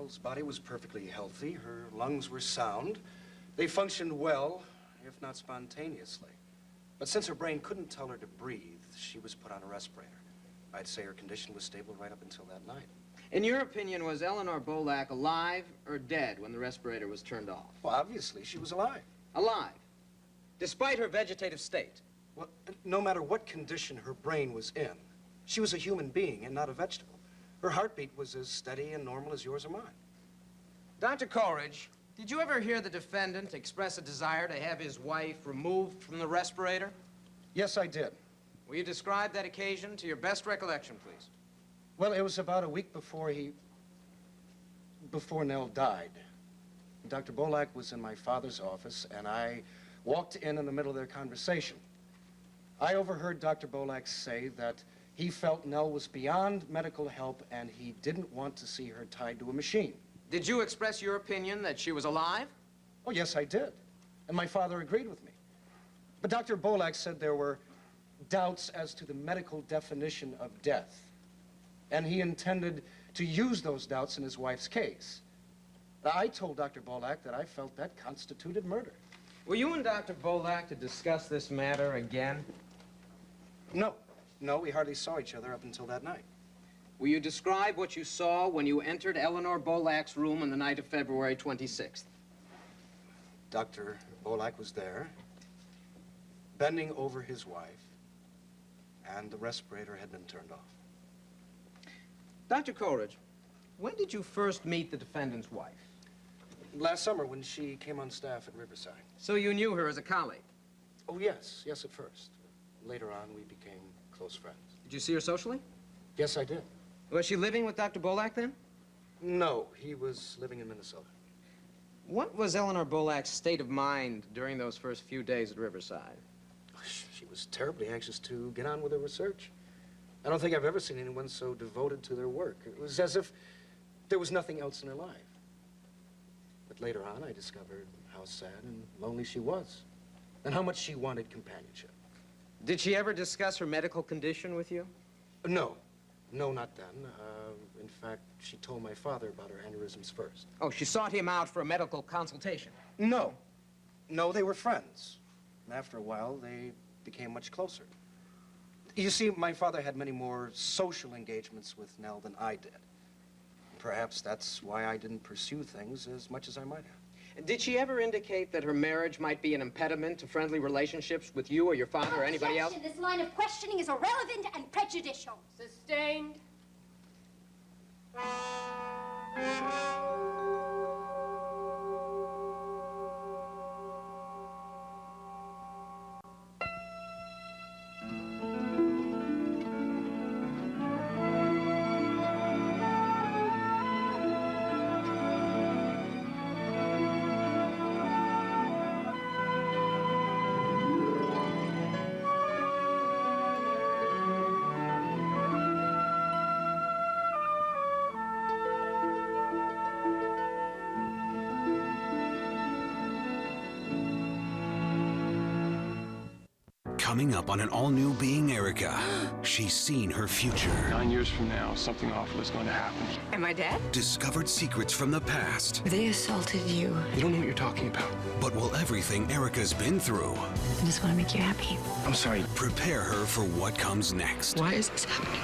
Nell's body was perfectly healthy. Her lungs were sound. They functioned well, if not spontaneously. But since her brain couldn't tell her to breathe, she was put on a respirator. I'd say her condition was stable right up until that night. In your opinion, was Eleanor Bolak alive or dead when the respirator was turned off? Well, obviously, she was alive. Alive, despite her vegetative state. Well, no matter what condition her brain was in, she was a human being and not a vegetable. Her heartbeat was as steady and normal as yours or mine. Dr. Corage, did you ever hear the defendant express a desire to have his wife removed from the respirator? Yes, I did. Will you describe that occasion to your best recollection, please? Well, it was about a week before Nell died. Dr. Bolak was in my father's office, and I walked in the middle of their conversation. I overheard Dr. Bolak say that he felt Nell was beyond medical help, and he didn't want to see her tied to a machine. Did you express your opinion that she was alive? Oh, yes, I did. And my father agreed with me. But Dr. Bolak said there were doubts as to the medical definition of death. And he intended to use those doubts in his wife's case. I told Dr. Bolak that I felt that constituted murder. Were you and Dr. Bolak to discuss this matter again? No, we hardly saw each other up until that night. Will you describe what you saw when you entered Eleanor Bolak's room on the night of February 26th? Dr. Bolak was there, bending over his wife, and the respirator had been turned off. Dr. Corage, when did you first meet the defendant's wife? Last summer when she came on staff at Riverside. So you knew her as a colleague? Oh, yes, at first. Later on, we became close friends. Did you see her socially? Yes, I did. Was she living with Dr. Bolak then? No, he was living in Minnesota. What was Eleanor Bolak's state of mind during those first few days at Riverside? She was terribly anxious to get on with her research. I don't think I've ever seen anyone so devoted to their work. It was as if there was nothing else in her life. But later on, I discovered how sad and lonely she was, and how much she wanted companionship. Did she ever discuss her medical condition with you? No, not then. In fact, she told my father about her aneurysms first. Oh, she sought him out for a medical consultation? No, they were friends. And after a while, they became much closer. You see, my father had many more social engagements with Nell than I did. Perhaps that's why I didn't pursue things as much as I might have. Did she ever indicate that her marriage might be an impediment to friendly relationships with you or your father or anybody else? This line of questioning is irrelevant and prejudicial. Sustained. Coming up on an all-new Being Erica, she's seen her future. 9 years from now, something awful is going to happen. Am I dead? Discovered secrets from the past. They assaulted you. You don't know what you're talking about. But will everything Erica's been through I just want to make you happy. I'm sorry. prepare her for what comes next? Why is this happening?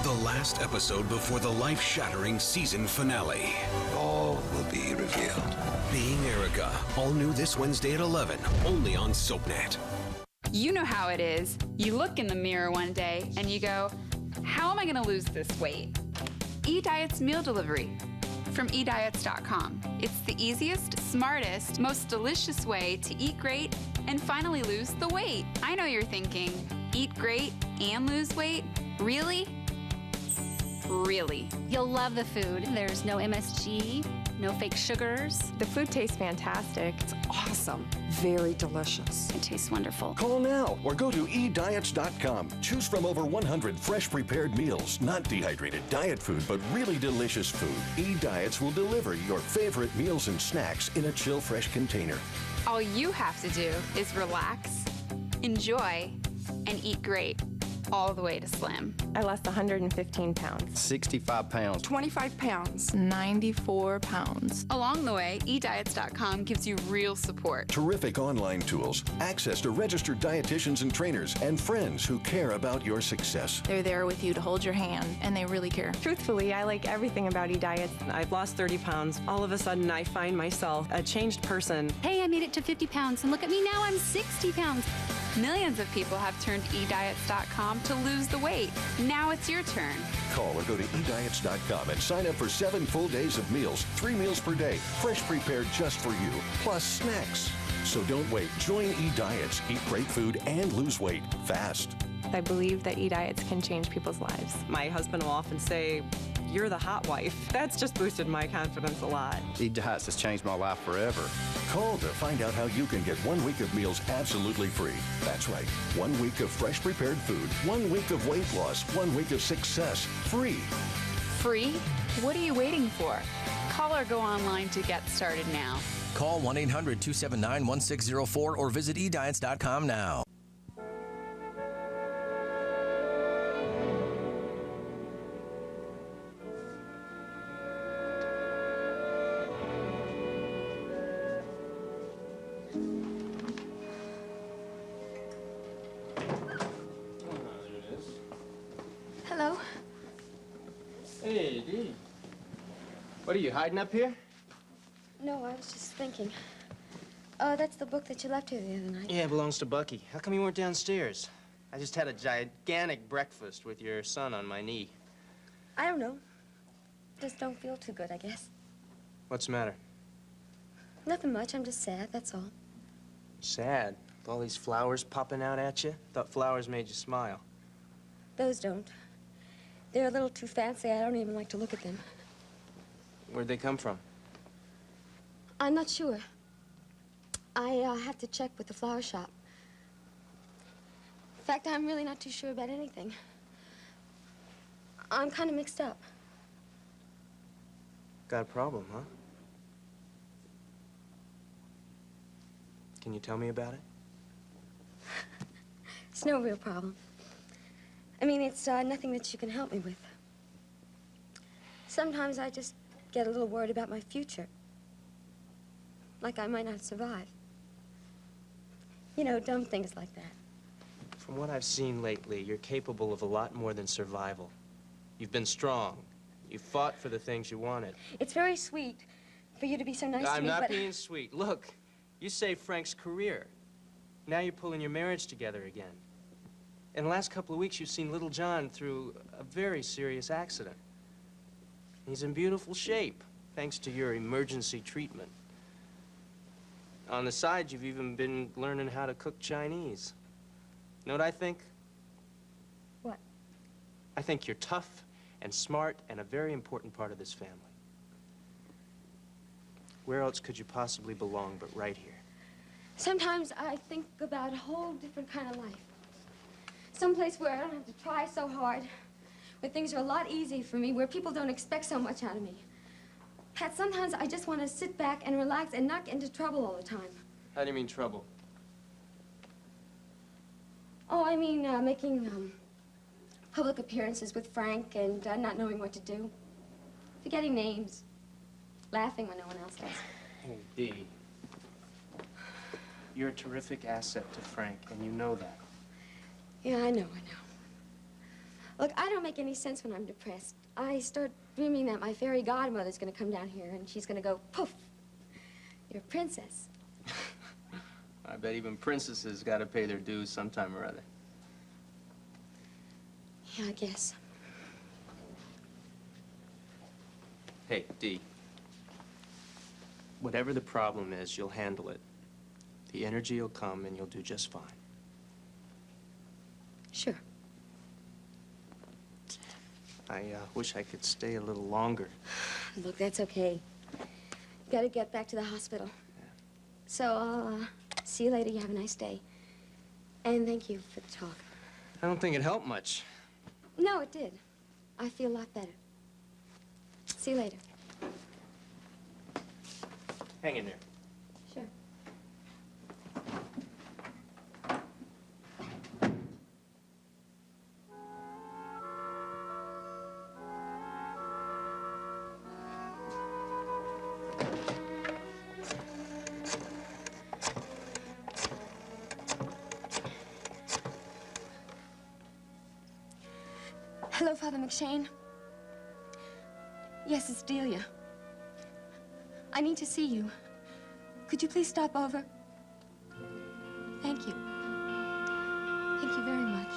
The last episode before the life-shattering season finale. All will be revealed. Being Erica, all new this Wednesday at 11, only on SoapNet. You know how it is. You look in the mirror one day and you go, how am I gonna lose this weight? eDiet's meal delivery from eDiets.com. It's the easiest, smartest, most delicious way to eat great and finally lose the weight. I know you're thinking, eat great and lose weight? Really? Really. You'll love the food. There's no MSG, no fake sugars. The food tastes fantastic. It's awesome. Very delicious. It tastes wonderful. Call now or go to eDiets.com. Choose from over 100 fresh prepared meals, not dehydrated diet food, but really delicious food. eDiets will deliver your favorite meals and snacks in a chill fresh container. All you have to do is relax, enjoy, and eat great. all the way to slim. I lost 115 pounds. 65 pounds. 25 pounds. 94 pounds. Along the way, ediets.com gives you real support. Terrific online tools, access to registered dietitians and trainers, and friends who care about your success. They're there with you to hold your hand, and they really care. Truthfully, I like everything about eDiets. I've lost 30 pounds. All of a sudden, I find myself a changed person. Hey, I made it to 50 pounds, and look at me now, I'm 60 pounds. Millions of people have turned ediets.com to lose the weight. Now it's your turn. Call or go to ediets.com and sign up for 7 full days of meals, 3 meals per day, fresh prepared just for you, plus snacks. So don't wait. Join eDiets. Eat great food and lose weight fast. I believe that eDiets can change people's lives. My husband will often say, "You're the hot wife." That's just boosted my confidence a lot. E-Diets has changed my life forever. Call to find out how you can get 1 week of meals absolutely free. That's right. 1 week of fresh prepared food, 1 week of weight loss, 1 week of success, free. Free? What are you waiting for? Call or go online to get started now. Call 1-800-279-1604 or visit ediets.com now. Hello. Hey, Dee. What are you, hiding up here? No, I was just thinking. Oh, that's the book that you left here the other night. Yeah, it belongs to Bucky. How come you weren't downstairs? I just had a gigantic breakfast with your son on my knee. I don't know. Just don't feel too good, I guess. What's the matter? Nothing much. I'm just sad, that's all. Sad? With all these flowers popping out at you? Thought flowers made you smile. Those don't. They're a little too fancy. I don't even like to look at them. Where'd they come from? I'm not sure. I have to check with the flower shop. In fact, I'm really not too sure about anything. I'm kind of mixed up. Got a problem, huh? Can you tell me about it? It's no real problem. I mean, it's nothing that you can help me with. Sometimes I just get a little worried about my future. Like I might not survive. You know, dumb things like that. From what I've seen lately, you're capable of a lot more than survival. You've been strong. You fought for the things you wanted. It's very sweet for you to be so nice to me, I'm not but... being sweet. Look, you saved Frank's career. Now you're pulling your marriage together again. In the last couple of weeks, you've seen little John through a very serious accident. He's in beautiful shape, thanks to your emergency treatment. On the side, you've even been learning how to cook Chinese. You know what I think? What? I think you're tough and smart and a very important part of this family. Where else could you possibly belong but right here? Sometimes I think about a whole different kind of life. Someplace where I don't have to try so hard, where things are a lot easier for me, where people don't expect so much out of me. Pat, sometimes I just want to sit back and relax and not get into trouble all the time. How do you mean trouble? Oh, I mean, making public appearances with Frank and not knowing what to do. Forgetting names. Laughing when no one else does. Hey, Dee. You're a terrific asset to Frank, and you know that. Yeah, I know. Look, I don't make any sense when I'm depressed. I start dreaming that my fairy godmother's gonna come down here and she's gonna go, poof, you're a princess. I bet even princesses gotta pay their dues sometime or other. Yeah, I guess. Hey, Dee. Whatever the problem is, you'll handle it. The energy will come and you'll do just fine. Sure. I wish I could stay a little longer. Look, that's okay. Gotta get back to the hospital. Yeah. So I'll see you later. You have a nice day. And thank you for the talk. I don't think it helped much. No, it did. I feel a lot better. See you later. Hang in there. Sure. Hello, Father McShane. Yes, it's Delia. I need to see you. Could you please stop over? Thank you. Thank you very much.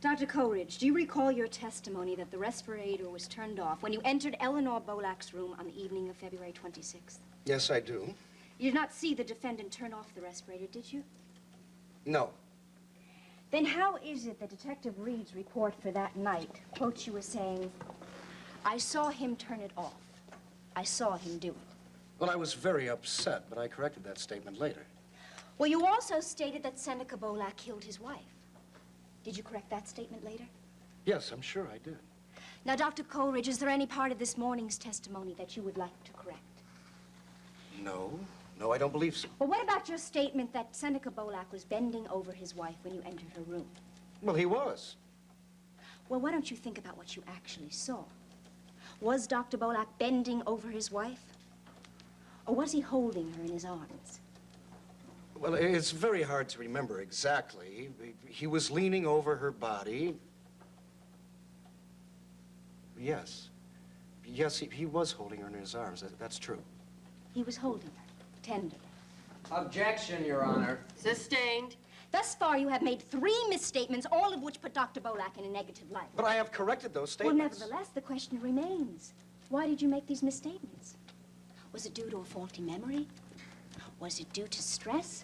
Dr. Corage, do you recall your testimony that the respirator was turned off when you entered Eleanor Bolak's room on the evening of February 26th? Yes, I do. You did not see the defendant turn off the respirator, did you? No. Then how is it that Detective Reed's report for that night quotes you as saying, "I saw him turn it off. I saw him do it"? Well, I was very upset, but I corrected that statement later. Well, you also stated that Seneca Bolak killed his wife. Did you correct that statement later? Yes, I'm sure I did. Now, Dr. Coleridge, is there any part of this morning's testimony that you would like to correct? No. No, I don't believe so. Well, what about your statement that Seneca Bolak was bending over his wife when you entered her room? Well, he was. Well, why don't you think about what you actually saw? Was Dr. Bolak bending over his wife? Or was he holding her in his arms? Well, it's very hard to remember exactly. He was leaning over her body. Yes. Yes, he was holding her in his arms. That's true. He was holding her, tenderly. Objection, Your Honor. Sustained. Thus far, you have made 3 misstatements, all of which put Dr. Bolak in a negative light. But I have corrected those Well, statements. nevertheless, the question remains. Why did you make these misstatements? Was it due to a faulty memory? Was it due to stress?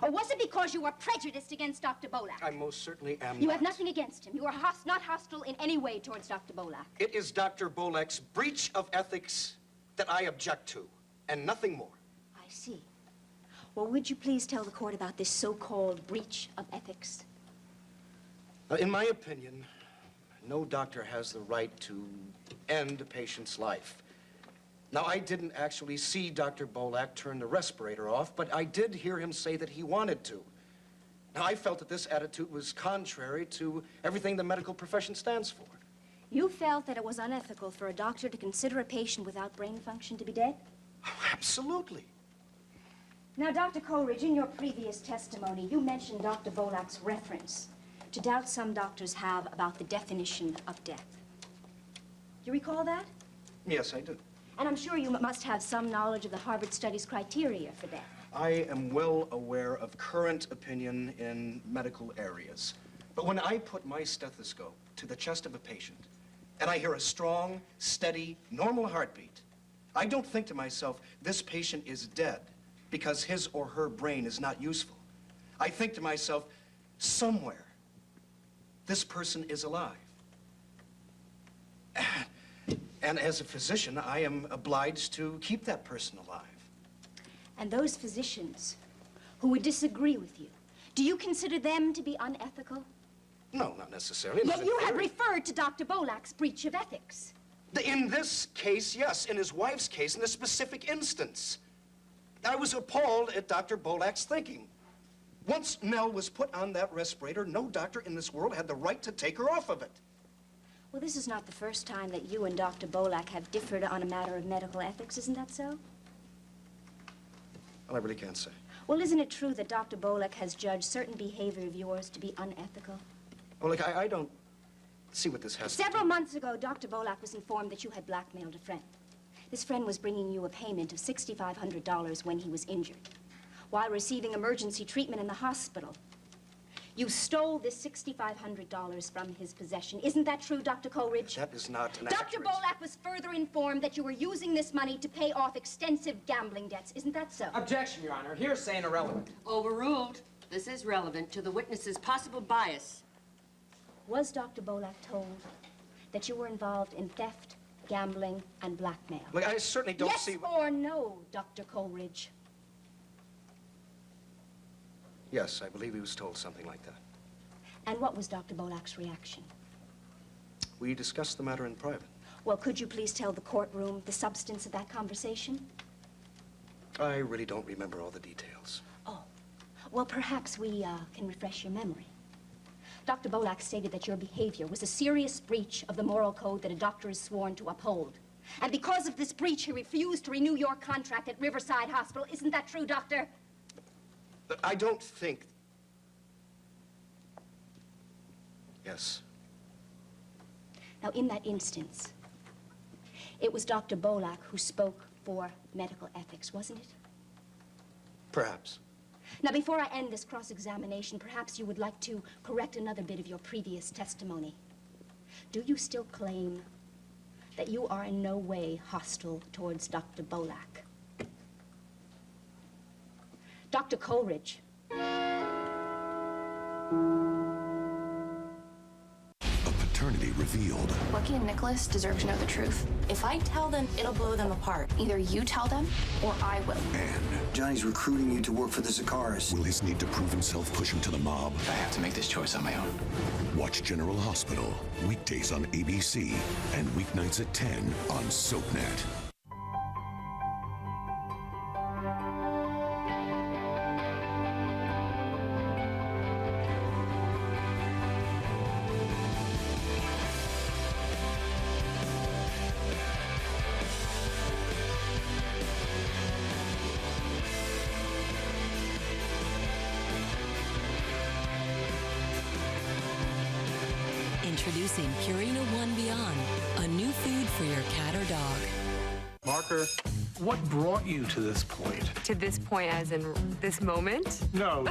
Or was it because you were prejudiced against Dr. Bolak? I most certainly am You not. have nothing against him. You are not hostile in any way towards Dr. Bolak. It is Dr. Bolak's breach of ethics that I object to, and nothing more. I see. Well, would you please tell the court about this so-called breach of ethics? In my opinion, no doctor has the right to end a patient's life. Now, I didn't actually see Dr. Bolak turn the respirator off, but I did hear him say that he wanted to. Now, I felt that this attitude was contrary to everything the medical profession stands for. You felt that it was unethical for a doctor to consider a patient without brain function to be dead? Oh, absolutely. Now, Dr. Coleridge, in your previous testimony, you mentioned Dr. Bolak's reference to doubts some doctors have about the definition of death. Do you recall that? Yes, I do. And I'm sure you must have some knowledge of the Harvard Studies criteria for death. I am well aware of current opinion in medical areas. But when I put my stethoscope to the chest of a patient, and I hear a strong, steady, normal heartbeat, I don't think to myself, this patient is dead because his or her brain is not useful. I think to myself, somewhere, this person is alive. And as a physician, I am obliged to keep that person alive. And those physicians who would disagree with you, do you consider them to be unethical? No, not necessarily. Yet you have referred to Dr. Bolak's breach of ethics. In this case, yes. In his wife's case, in this specific instance. I was appalled at Dr. Bolak's thinking. Once Nell was put on that respirator, no doctor in this world had the right to take her off of it. Well, this is not the first time that you and Dr. Bolak have differed on a matter of medical ethics, isn't that so? Well, I really can't say. Well, isn't it true that Dr. Bolak has judged certain behavior of yours to be unethical? Well, look, I don't see what this has to do. Several months ago, Dr. Bolak was informed that you had blackmailed a friend. This friend was bringing you a payment of $6,500 when he was injured, while receiving emergency treatment in the hospital. You stole this $6,500 from his possession. Isn't that true, Dr. Coleridge? That is not an Dr. Bolak was further informed that you were using this money to pay off extensive gambling debts. Isn't that so? Objection, Your Honor. Hearsay and irrelevant. Overruled. This is relevant to the witness's possible bias. Was Dr. Bolak told that you were involved in theft, gambling, and blackmail? Look, I certainly don't see... Yes or no, Dr. Coleridge? Yes, I believe he was told something like that. And what was Dr. Bolak's reaction? We discussed the matter in private. Well, could you please tell the courtroom the substance of that conversation? I really don't remember all the details. Oh. Well, perhaps we can refresh your memory. Dr. Bolak stated that your behavior was a serious breach of the moral code that a doctor is sworn to uphold. And because of this breach, he refused to renew your contract at Riverside Hospital. Isn't that true, Doctor? I don't think... Yes. Now, in that instance, it was Dr. Bolak who spoke for medical ethics, wasn't it? Perhaps. Now, before I end this cross-examination, perhaps you would like to correct another bit of your previous testimony. Do you still claim that you are in no way hostile towards Dr. Bolak? Dr. Corage. Paternity revealed. Lucky and Nicholas deserve to know the truth. If I tell them, it'll blow them apart. Either you tell them, or I will. And Johnny's recruiting you to work for the Sakaris. will his need to prove himself push him to the mob? I have to make this choice on my own. Watch General Hospital, weekdays on ABC and weeknights at 10 on SoapNet. Introducing Purina One Beyond, a new food for your cat or dog. Marker, what brought you to this point? To this point, as in this moment? No,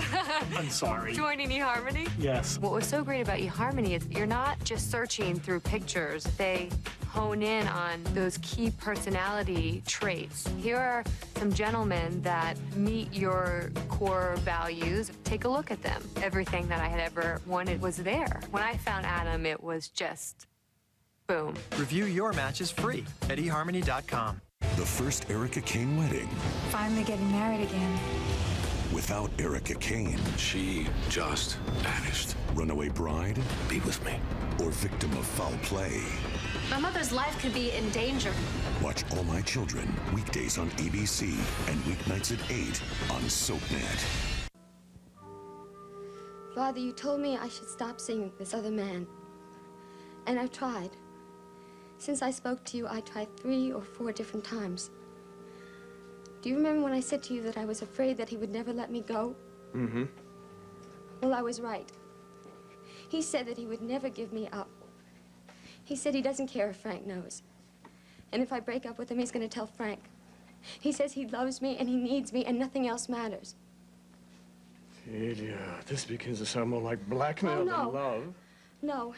I'm sorry. Joining eHarmony? Yes. What was so great about eHarmony is you're not just searching through pictures. They hone in on those key personality traits. Here are some gentlemen that meet your core values. Take a look at them. Everything that I had ever wanted was there. When I found Adam, it was just boom. Review your matches free at eHarmony.com. The first Erica Kane wedding Finally getting married again. without Erica Kane. She just vanished. Runaway bride? Be with me. Or victim of foul play? My mother's life could be in danger. Watch All My Children, weekdays on ABC and weeknights at 8 on SoapNet. Father, you told me I should stop seeing this other man. And I've tried. Since I spoke to you, I tried 3 or 4 different times. Do you remember when I said to you that I was afraid that he would never let me go? Mm-hmm. Well, I was right. He said that he would never give me up. He said he doesn't care if Frank knows. And if I break up with him, he's going to tell Frank. He says he loves me and he needs me and nothing else matters. Celia, this begins to sound more like blackmail Oh, no. than love. No.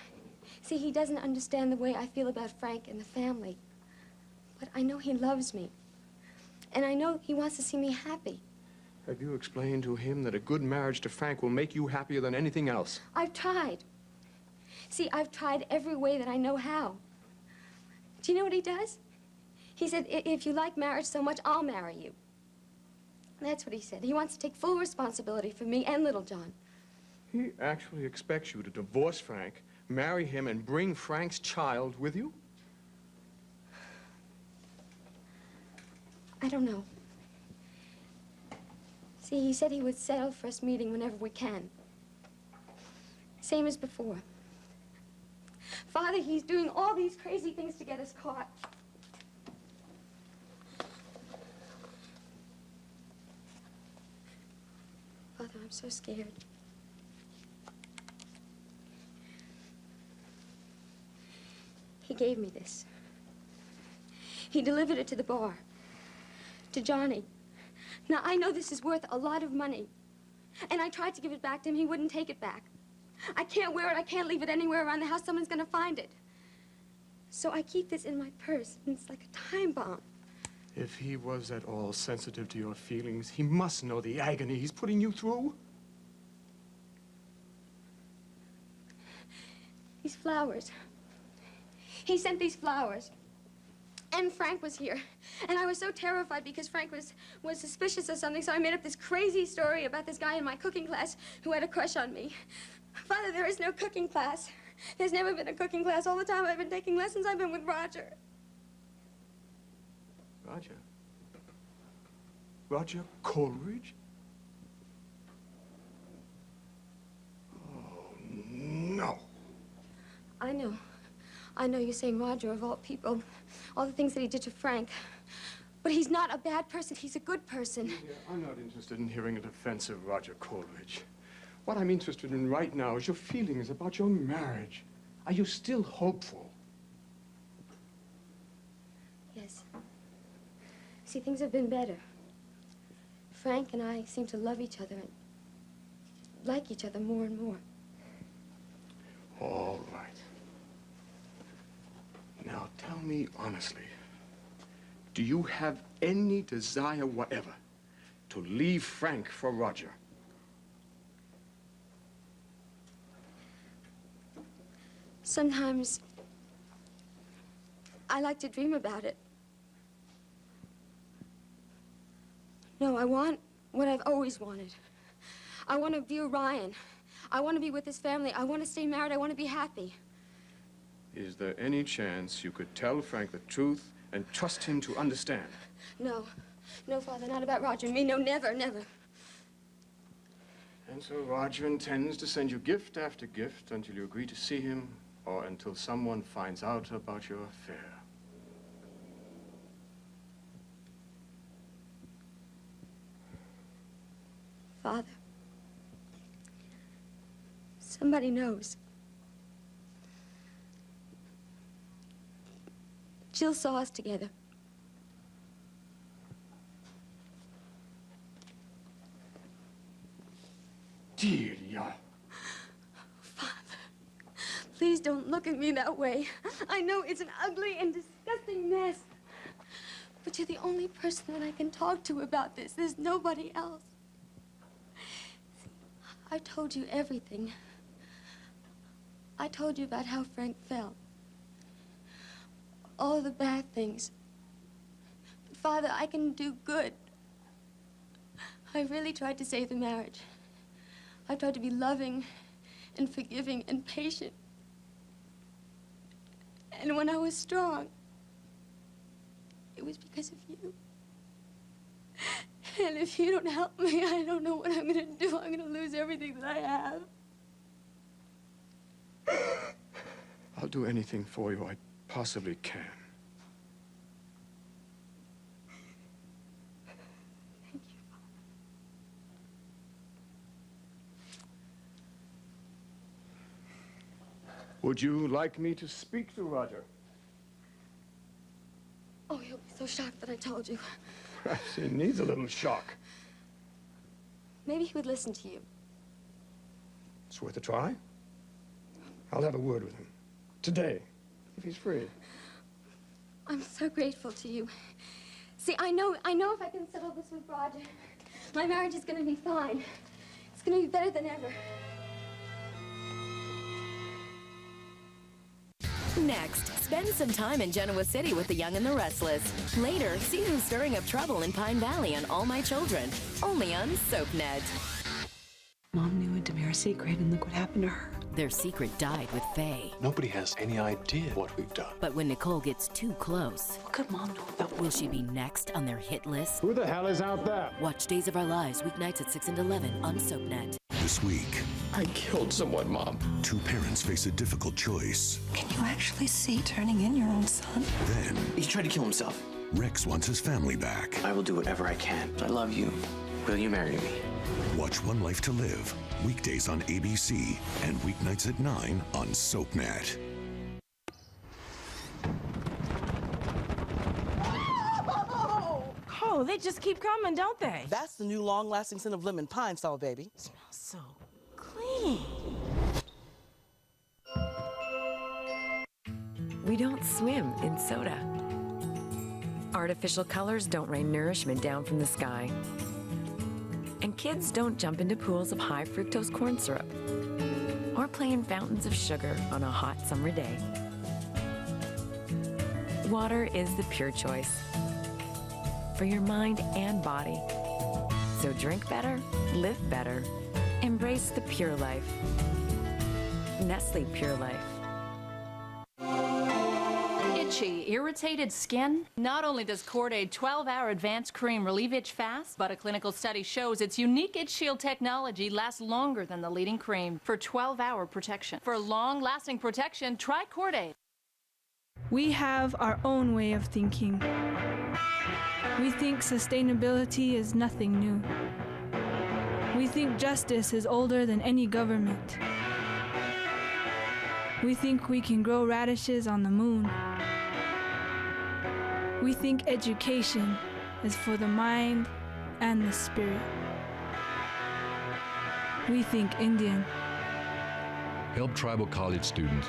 See, he doesn't understand the way I feel about Frank and the family. But I know he loves me. And I know he wants to see me happy. Have you explained to him that a good marriage to Frank will make you happier than anything else? I've tried. See, I've tried every way that I know how. Do you know what he does? He said, if you like marriage so much, I'll marry you. That's what he said. He wants to take full responsibility for me and little John. He actually expects you to divorce Frank, marry him, and bring Frank's child with you? I don't know. See, he said he would settle for us meeting whenever we can. Same as before. Father, he's doing all these crazy things to get us caught. Father, I'm so scared. He gave me this. He delivered it to the bar. To Johnny. Now, I know this is worth a lot of money. And I tried to give it back to him. He wouldn't take it back. I can't wear it. I can't leave it anywhere around the house. Someone's going to find it. So I keep this in my purse, and it's like a time bomb. If he was at all sensitive to your feelings, he must know the agony he's putting you through. These flowers. He sent these flowers. And Frank was here. And I was so terrified because Frank was suspicious of something, so I made up this crazy story about this guy in my cooking class who had a crush on me. Father, there is no cooking class. There's never been a cooking class. All the time I've been taking lessons, I've been with Roger. Roger? Roger Coleridge? I know you're saying Roger, of all people, all the things that he did to Frank. But he's not a bad person. He's a good person. Yeah, I'm not interested in hearing a defense of Roger Coleridge. What I'm interested in right now is your feelings about your marriage. Are you still hopeful? Yes. See, things have been better. Frank and I seem to love each other and like each other more and more. All right. Now, tell me honestly, do you have any desire whatever to leave Frank for Roger? Sometimes I like to dream about it. No, I want what I've always wanted. I want to be Ryan. I want to be with his family. I want to stay married. I want to be happy. Is there any chance you could tell Frank the truth and trust him to understand? No. No, Father, not about Roger and me. No, never, never. And so Roger intends to send you gift after gift until you agree to see him or until someone finds out about your affair. Father, somebody knows. Jill saw us together. Delia. Father, please don't look at me that way. I know it's an ugly and disgusting mess. But you're the only person that I can talk to about this. There's nobody else. I told you everything. I told you about how Frank fell. All the bad things. But Father, I can do good. I really tried to save the marriage. I tried to be loving and forgiving and patient. And when I was strong, it was because of you. And if you don't help me, I don't know what I'm going to do. I'm going to lose everything that I have. I'll do anything for you I possibly can. Thank you, Would you like me to speak to Roger? Oh, he'll be so shocked that I told you. Perhaps he needs a little shock. Maybe he would listen to you. It's worth a try. I'll have a word with him. Today, if he's free. I'm so grateful to you. See, I know if I can settle this with Roger, my marriage is going to be fine. It's going to be better than ever. Next, spend some time in Genoa City with the Young and the Restless. Later, see who's stirring up trouble in Pine Valley on All My Children, only on SoapNet. Mom knew a Demare secret, and look what happened to her. Their secret died with Faye. Nobody has any idea what we've done. But when Nicole gets too close, What could Mom know about will she be next on their hit list? Who the hell is out there? Watch Days of Our Lives weeknights at 6 and 11 on SoapNet. This week, I killed someone, Mom. two parents face a difficult choice. Can you actually see turning in your own son? Then, He tried to kill himself. Rex wants his family back. I will do whatever I can. I love you. Will you marry me? Watch One Life to Live, weekdays on ABC and weeknights at 9 on SoapNet. Oh, they just keep coming, don't they? That's the new long-lasting scent of lemon pine sol, baby. It smells so clean. We don't swim in soda. Artificial colors don't rain nourishment down from the sky. And kids don't jump into pools of high fructose corn syrup or play in fountains of sugar on a hot summer day. Water is the pure choice for your mind and body. So drink better, live better, embrace the pure life. Nestle Pure Life. Itchy, irritated skin? Not only does Corage 12-hour advanced cream relieve itch fast, but a clinical study shows its unique Itch Shield technology lasts longer than the leading cream for 12-hour protection. For long-lasting protection, try Corage. We have our own way of thinking. We think sustainability is nothing new. We think justice is older than any government. We think we can grow radishes on the moon. We think education is for the mind and the spirit. We think Indian. Help tribal college students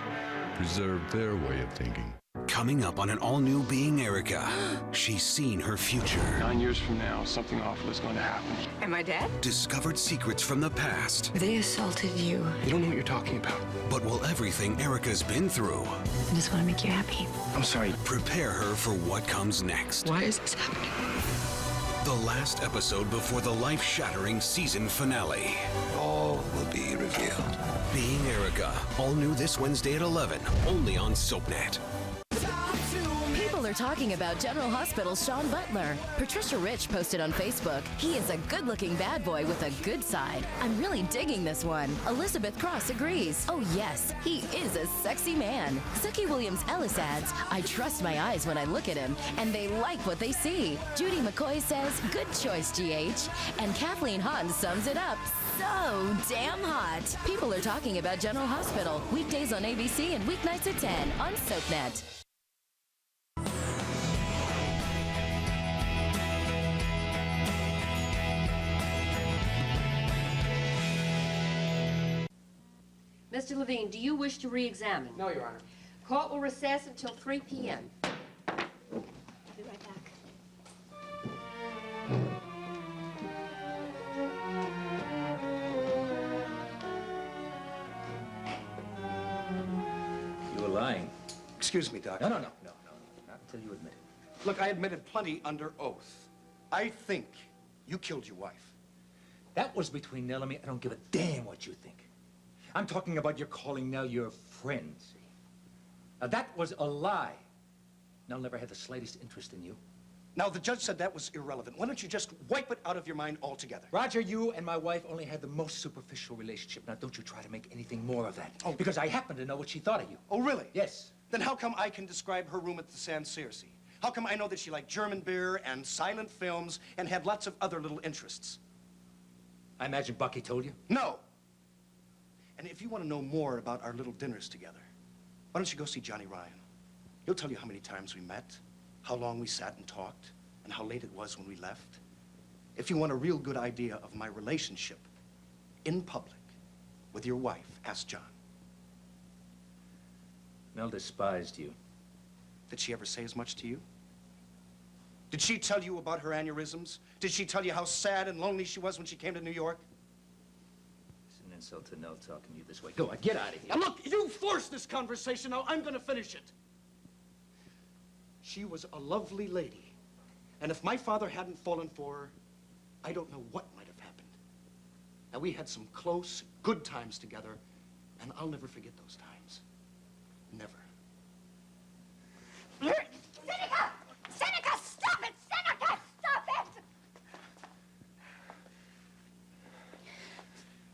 preserve their way of thinking. Coming up on an all-new Being Erica, she's seen her future. 9 years from now, something awful is going to happen. Am I dead? Discovered secrets from the past. They assaulted you. You don't know what you're talking about. But will everything Erica's been through I just want to make you happy. I'm sorry. prepare her for what comes next? Why is this happening? The last episode before the life-shattering season finale. All will be revealed. Being Erica, all new this Wednesday at 11, only on SoapNet. People are talking about General Hospital's Sean Butler. Patricia Rich posted on Facebook, he is a good-looking bad boy with a good side. I'm really digging this one. Elizabeth Cross agrees. Oh yes, he is a sexy man. Suki Williams-Ellis adds, I trust my eyes when I look at him, and they like what they see. Judy McCoy says, good choice, GH. And Kathleen Hahn sums it up, so damn hot. People are talking about General Hospital, weekdays on ABC and weeknights at 10 on SoapNet. Mr. Levine, do you wish to re-examine? No, Your Honor. Court will recess until 3 p.m. I'll be right back. You were lying. Excuse me, Doc. No. Not until you admit it. Look, I admitted plenty under oath. I think you killed your wife. That was between Nell and me. I don't give a damn what you think. I'm talking about your calling Nell your friend, see? Now, that was a lie. Nell never had the slightest interest in you. Now, the judge said that was irrelevant. Why don't you just wipe it out of your mind altogether? Roger, you and my wife only had the most superficial relationship. Now, don't you try to make anything more of that. Oh. Because I happen to know what she thought of you. Oh, really? Yes. Then how come I can describe her room at the San Circe? How come I know that she liked German beer and silent films and had lots of other little interests? I imagine Bucky told you? No. And if you want to know more about our little dinners together, why don't you go see Johnny Ryan? He'll tell you how many times we met, how long we sat and talked, and how late it was when we left. If you want a real good idea of my relationship in public with your wife, ask John. Nell despised you. Did she ever say as much to you? Did she tell you about her aneurysms? Did she tell you how sad and lonely she was when she came to New York? It's an insult to Nell talking to you this way. Go on, get out of here. Now look, you forced this conversation. Now I'm gonna finish it. She was a lovely lady. And if my father hadn't fallen for her, I don't know what might have happened. Now we had some close, good times together, and I'll never forget those times. Never. Seneca! Seneca, stop it! Seneca, stop it!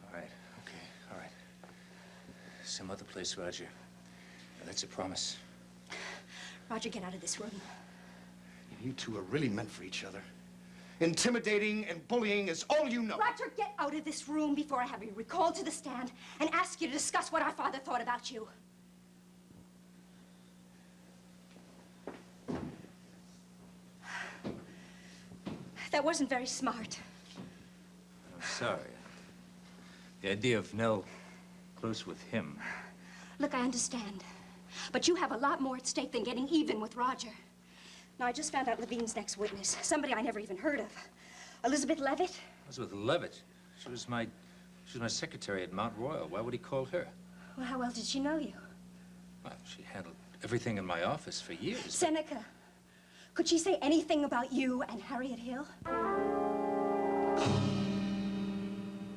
All right, okay, all right. Some other place, Roger. Now, that's a promise. Roger, get out of this room. You two are really meant for each other. Intimidating and bullying is all you know. Roger, get out of this room before I have you recalled to the stand and ask you to discuss what our father thought about you. That wasn't very smart. I'm sorry. The idea of Nell close with him. Look, I understand. But you have a lot more at stake than getting even with Roger. Now, I just found out Levine's next witness, somebody I never even heard of. Elizabeth Levitt. I was with Levitt. She was my secretary at Mount Royal. Why would he call her? Well, how well did she know you? Well, she handled everything in my office for years. Seneca, could she say anything about you and Harriet Hill?